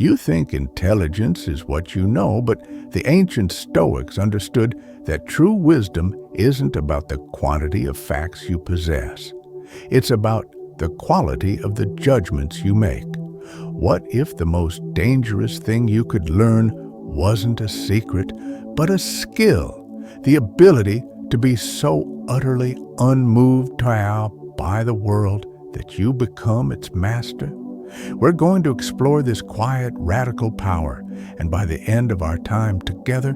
You think intelligence is what you know, but the ancient Stoics understood that true wisdom isn't about the quantity of facts you possess. It's about the quality of the judgments you make. What if the most dangerous thing you could learn wasn't a secret, but a skill, the ability to be so utterly unmoved by the world that you become its master? We're going to explore this quiet, radical power, and by the end of our time together,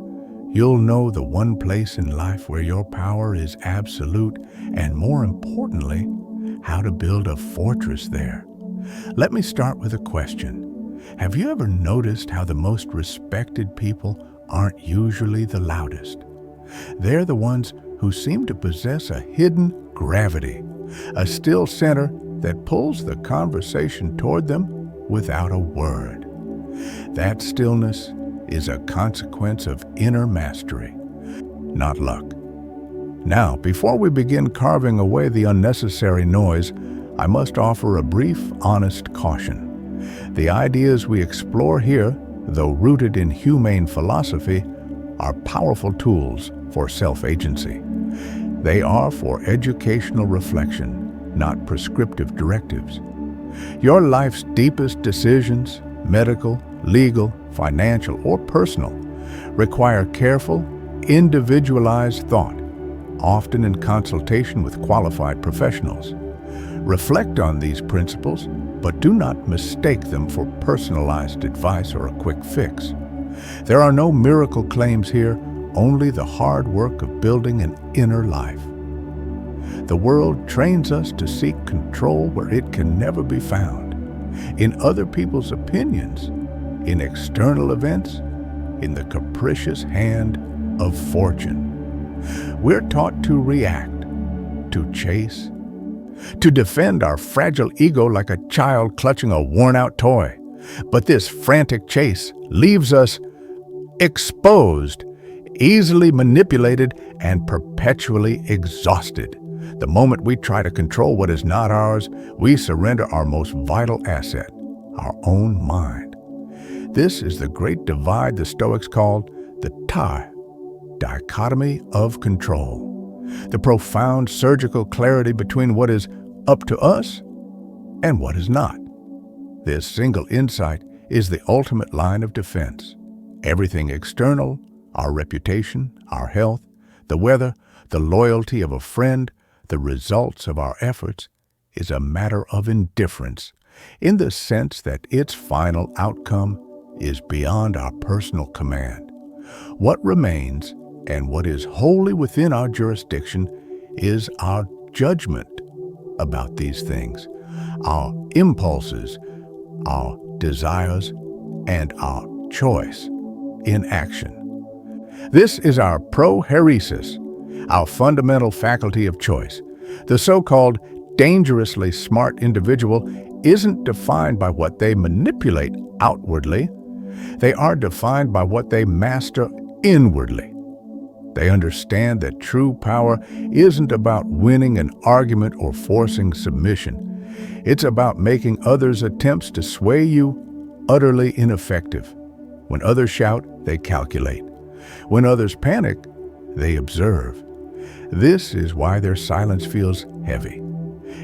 you'll know the one place in life where your power is absolute, and more importantly, how to build a fortress there. Let me start with a question. Have you ever noticed how the most respected people aren't usually the loudest? They're the ones who seem to possess a hidden gravity, a still center that pulls the conversation toward them without a word. That stillness is a consequence of inner mastery, not luck. Now, before we begin carving away the unnecessary noise, I must offer a brief, honest caution. The ideas we explore here, though rooted in humane philosophy, are powerful tools for self-agency. They are for educational reflection, not prescriptive directives. Your life's deepest decisions, medical, legal, financial, or personal, require careful, individualized thought, often in consultation with qualified professionals. Reflect on these principles, but do not mistake them for personalized advice or a quick fix. There are no miracle claims here, only the hard work of building an inner life. The world trains us to seek control where it can never be found, in other people's opinions, in external events, in the capricious hand of fortune. We're taught to react, to chase, to defend our fragile ego like a child clutching a worn-out toy. But this frantic chase leaves us exposed, easily manipulated, and perpetually exhausted. The moment we try to control what is not ours, we surrender our most vital asset, our own mind. This is the great divide the Stoics called the dichotomy of control, the profound surgical clarity between what is up to us and what is not. This single insight is the ultimate line of defense. Everything external, our reputation, our health, the weather, the loyalty of a friend, the results of our efforts, is a matter of indifference, in the sense that its final outcome is beyond our personal command. What remains, and what is wholly within our jurisdiction, is our judgment about these things, our impulses, our desires, and our choice in action. This is our prohairesis, our fundamental faculty of choice. The so-called dangerously smart individual isn't defined by what they manipulate outwardly. They are defined by what they master inwardly. They understand that true power isn't about winning an argument or forcing submission. It's about making others' attempts to sway you utterly ineffective. When others shout, they calculate. When others panic, they observe. This is why their silence feels heavy.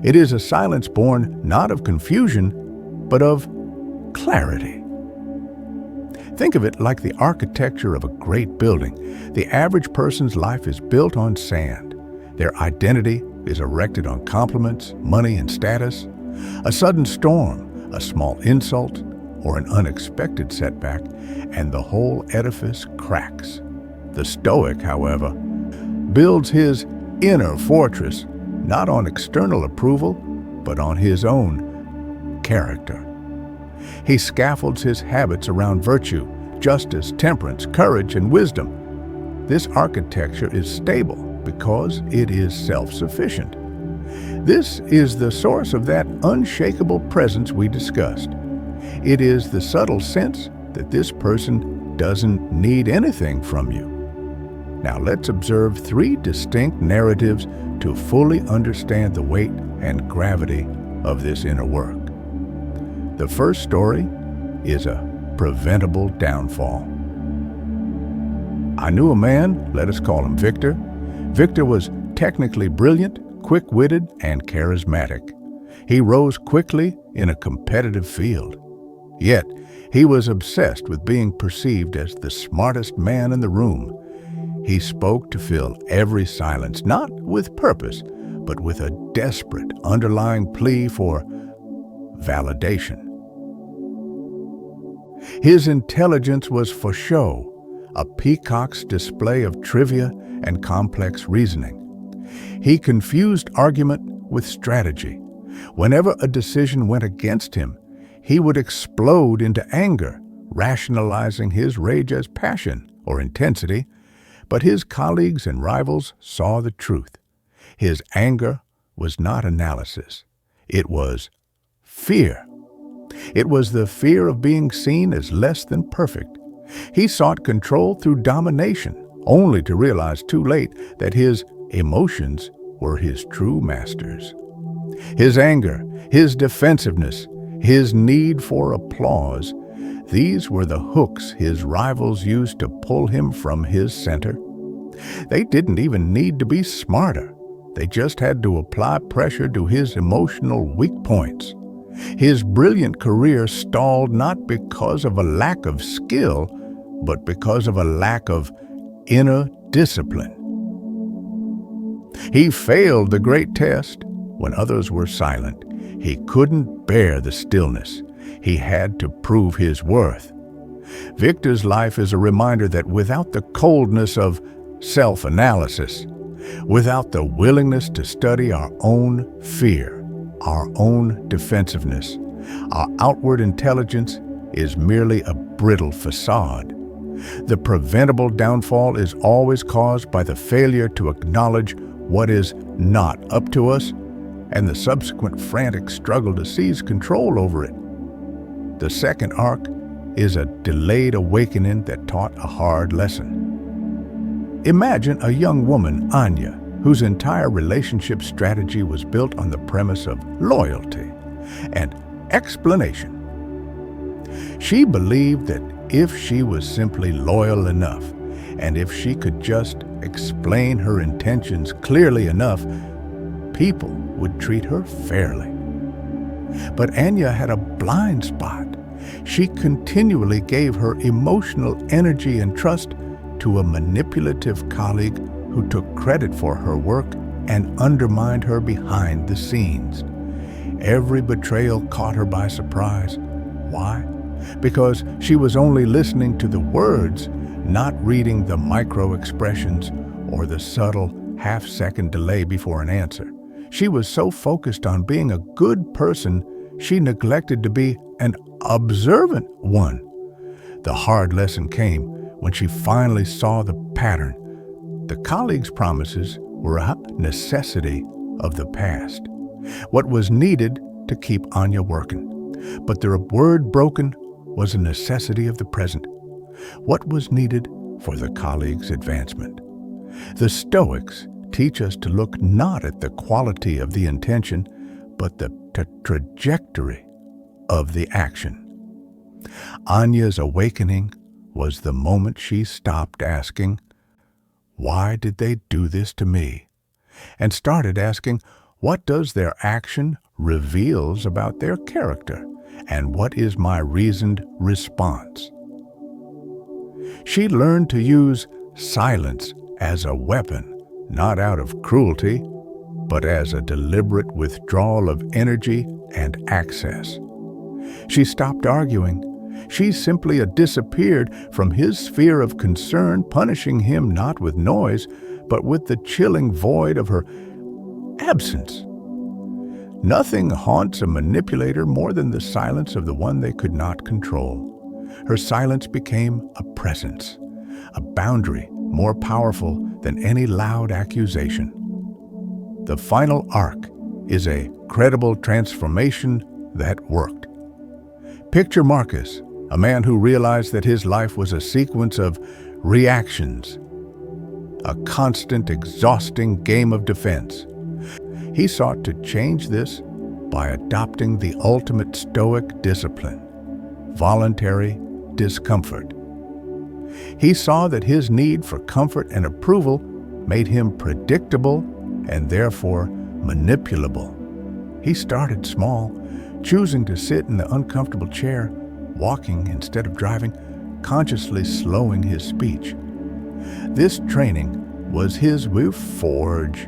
It is a silence born not of confusion, but of clarity. Think of it like the architecture of a great building. The average person's life is built on sand. Their identity is erected on compliments, money, and status. A sudden storm, a small insult, or an unexpected setback, and the whole edifice cracks. The Stoic, however, builds his inner fortress not on external approval, but on his own character. He scaffolds his habits around virtue, justice, temperance, courage, and wisdom. This architecture is stable because it is self-sufficient. This is the source of that unshakable presence we discussed. It is the subtle sense that this person doesn't need anything from you. Now let's observe three distinct narratives to fully understand the weight and gravity of this inner work. The first story is a preventable downfall. I knew a man, let us call him Victor. Victor was technically brilliant, quick-witted, and charismatic. He rose quickly in a competitive field. Yet, he was obsessed with being perceived as the smartest man in the room. He spoke to fill every silence, not with purpose, but with a desperate underlying plea for validation. His intelligence was for show, a peacock's display of trivia and complex reasoning. He confused argument with strategy. Whenever a decision went against him, he would explode into anger, rationalizing his rage as passion or intensity. But his colleagues and rivals saw the truth. His anger was not analysis. It was fear. It was the fear of being seen as less than perfect. He sought control through domination, only to realize too late that his emotions were his true masters. His anger, his defensiveness, his need for applause, these were the hooks his rivals used to pull him from his center. They didn't even need to be smarter. They just had to apply pressure to his emotional weak points. His brilliant career stalled not because of a lack of skill, but because of a lack of inner discipline. He failed the great test when others were silent. He couldn't bear the stillness. He had to prove his worth. Victor's life is a reminder that without the coldness of self-analysis, without the willingness to study our own fear, our own defensiveness, our outward intelligence is merely a brittle facade. The preventable downfall is always caused by the failure to acknowledge what is not up to us and the subsequent frantic struggle to seize control over it. The second arc is a delayed awakening that taught a hard lesson. Imagine a young woman, Anya, whose entire relationship strategy was built on the premise of loyalty and explanation. She believed that if she was simply loyal enough, and if she could just explain her intentions clearly enough, people would treat her fairly. But Anya had a blind spot. She continually gave her emotional energy and trust to a manipulative colleague who took credit for her work and undermined her behind the scenes. Every betrayal caught her by surprise. Why? Because she was only listening to the words, not reading the micro-expressions or the subtle half-second delay before an answer. She was so focused on being a good person, she neglected to be an observant one. The hard lesson came when she finally saw the pattern. The colleague's promises were a necessity of the past, what was needed to keep Anya working. But the word broken was a necessity of the present, what was needed for the colleague's advancement. The Stoics teach us to look not at the quality of the intention, but the trajectory of the action. Anya's awakening was the moment she stopped asking, "Why did they do this to me?" and started asking, "What does their action reveals about their character, and what is my reasoned response?" She learned to use silence as a weapon, not out of cruelty, but as a deliberate withdrawal of energy and access. She stopped arguing. She simply disappeared from his sphere of concern, punishing him not with noise, but with the chilling void of her absence. Nothing haunts a manipulator more than the silence of the one they could not control. Her silence became a presence, a boundary more powerful than any loud accusation. The final arc is a credible transformation that worked. Picture Marcus, a man who realized that his life was a sequence of reactions, a constant, exhausting game of defense. He sought to change this by adopting the ultimate Stoic discipline, voluntary discomfort. He saw that his need for comfort and approval made him predictable and therefore manipulable. He started small, choosing to sit in the uncomfortable chair, walking instead of driving, consciously slowing his speech. This training was his forge.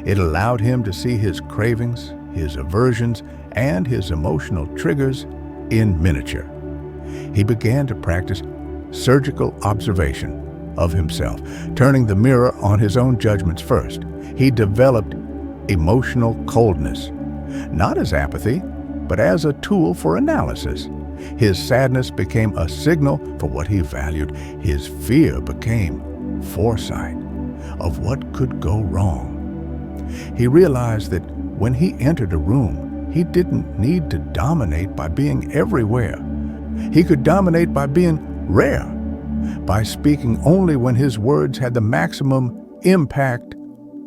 It allowed him to see his cravings, his aversions, and his emotional triggers in miniature. He began to practice surgical observation of himself, turning the mirror on his own judgments first. He developed emotional coldness, not as apathy, but as a tool for analysis. His sadness became a signal for what he valued. His fear became foresight of what could go wrong. He realized that when he entered a room, he didn't need to dominate by being everywhere. He could dominate by being rare, by speaking only when his words had the maximum impact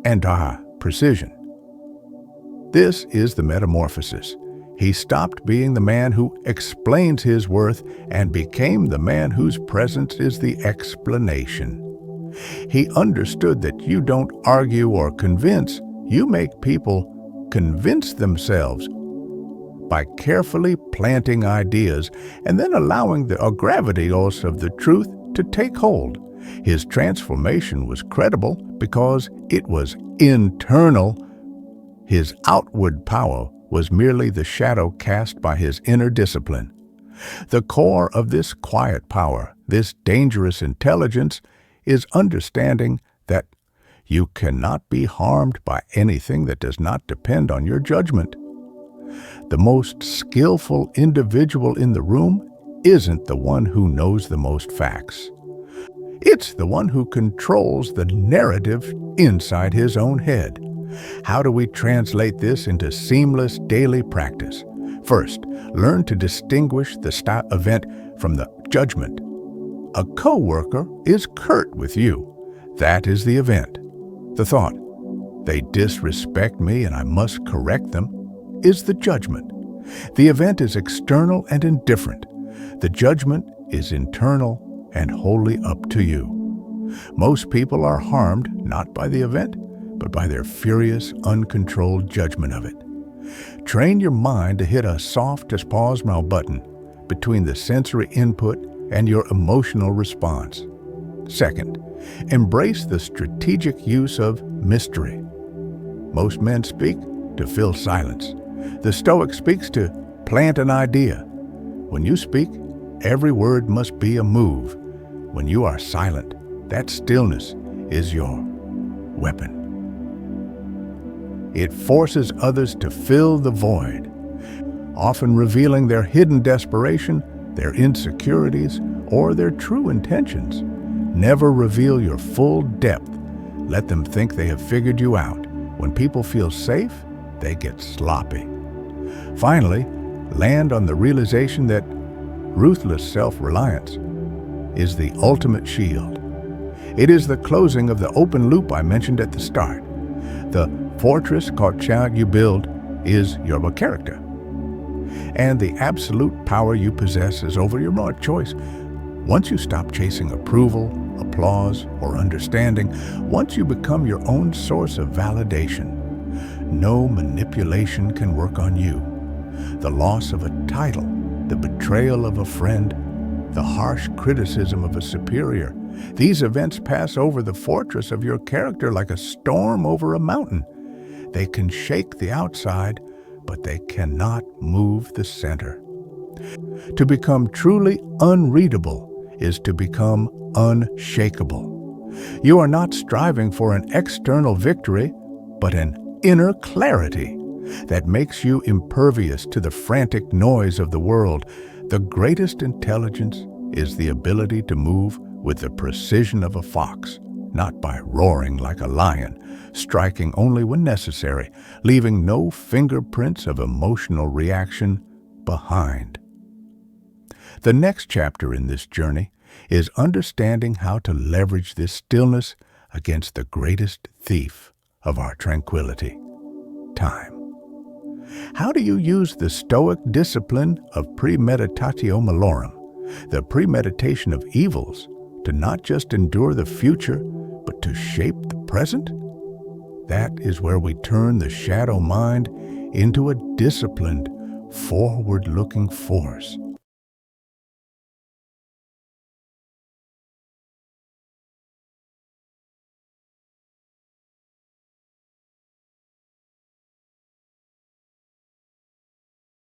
and precision. This is the metamorphosis. He stopped being the man who explains his worth and became the man whose presence is the explanation. He understood that you don't argue or convince, you make people convince themselves by carefully planting ideas and then allowing the gravity also of the truth to take hold. His transformation was credible because it was internal. His outward power was merely the shadow cast by his inner discipline. The core of this quiet power, this dangerous intelligence, is understanding that you cannot be harmed by anything that does not depend on your judgment. The most skillful individual in the room isn't the one who knows the most facts. It's the one who controls the narrative inside his own head. How do we translate this into seamless daily practice? First, learn to distinguish the event from the judgment. A coworker is curt with you. That is the event. The thought, they disrespect me and I must correct them, is the judgment. The event is external and indifferent. The judgment is internal and wholly up to you. Most people are harmed not by the event, but by their furious, uncontrolled judgment of it. Train your mind to hit a soft as pause now button between the sensory input and your emotional response. Second, embrace the strategic use of mystery. Most men speak to fill silence. The Stoic speaks to plant an idea. When you speak, every word must be a move. When you are silent, that stillness is your weapon. It forces others to fill the void, often revealing their hidden desperation, their insecurities, or their true intentions. Never reveal your full depth. Let them think they have figured you out. When people feel safe, they get sloppy. Finally, land on the realization that ruthless self-reliance is the ultimate shield. It is the closing of the open loop I mentioned at the start. The fortress called child you build is your character. And the absolute power you possess is over your own choice. Once you stop chasing approval, applause, or understanding, once you become your own source of validation, no manipulation can work on you. The loss of a title, the betrayal of a friend, the harsh criticism of a superior, these events pass over the fortress of your character like a storm over a mountain. They can shake the outside, but they cannot move the center. To become truly unreadable is to become unshakable. You are not striving for an external victory, but an inner clarity that makes you impervious to the frantic noise of the world. The greatest intelligence is the ability to move with the precision of a fox, not by roaring like a lion, striking only when necessary, leaving no fingerprints of emotional reaction behind. The next chapter in this journey is understanding how to leverage this stillness against the greatest thief of our tranquility, time. How do you use the Stoic discipline of premeditatio malorum? the premeditation of evils, to not just endure the future, but to shape the present. That is where we turn the shadow mind into a disciplined, forward-looking force.